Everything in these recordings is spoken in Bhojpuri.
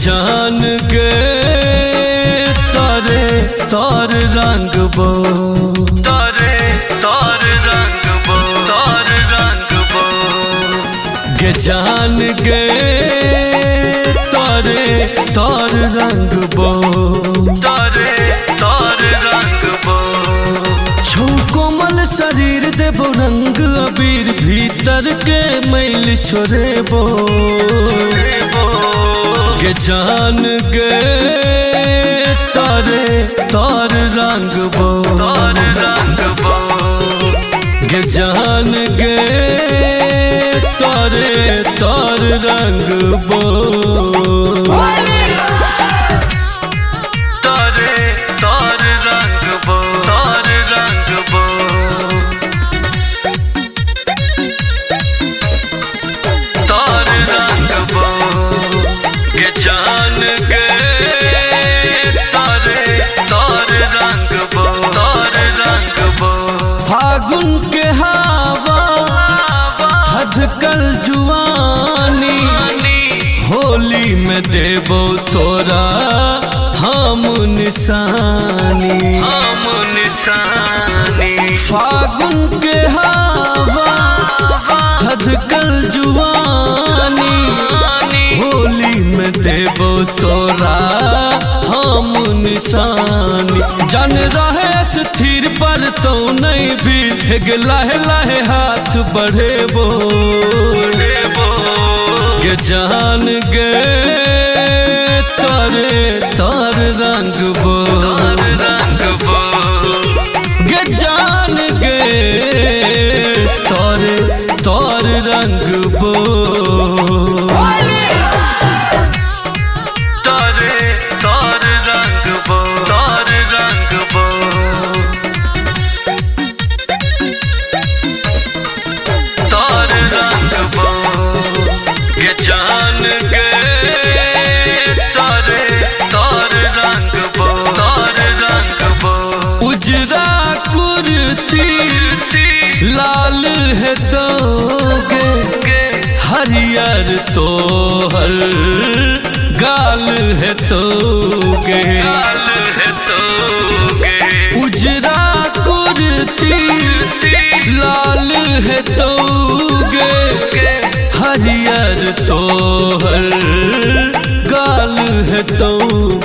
जान के तारे तार रंग बो तारे तार रंग बो तार रंग बो गे जान के तारे तार रंग बो तारे तार रंग बो छू कोमल शरीर देबो रंग अबीर भीतर के मैल छोड़े बो गे जान गे तारे तार रंग बो तार रंग बो गे जान गे तारे तार रंग बो तारे तार रंग बो तार रंग बो तार रंग बो गे जान गे तारे तार रंग बो तार रंग बो फागुन के हवा हजकल जुआनी होली में देबो तोरा हम निशानी हम निशानी फागुन के हवा हजकल जुआनी होली में देबो तोरा हम निशानी जान रहे स्थिर पर तो नहीं भी हेगे लाहे लाहे हाथ बढ़ेबो गे जान गे तारे तार रंग बो तार रंग बो गे जान गे तारे तार रंग बो तारे तार रंग बो तार रंग बो तार रंग बो गे जान गे तारे तार रंग बो तार रंग बो उजरा कुर्ती लाल है तो गे हरियर तो हर गाल है तो गे गाल है तो गे उजरा कुर्ती लाल है तो गे हरियर तो हर गाल है तो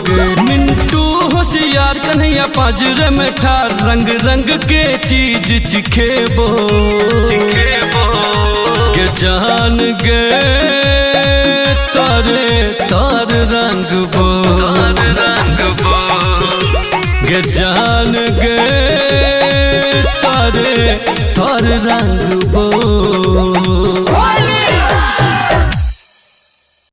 गे मिंटू होशियार कन्हैया पाजरे में ठार रंग रंग के चीज चिखेबो गे जान गे तारे तार रंग बो तार रंग बो गे जान गे तारे तार रंग बो।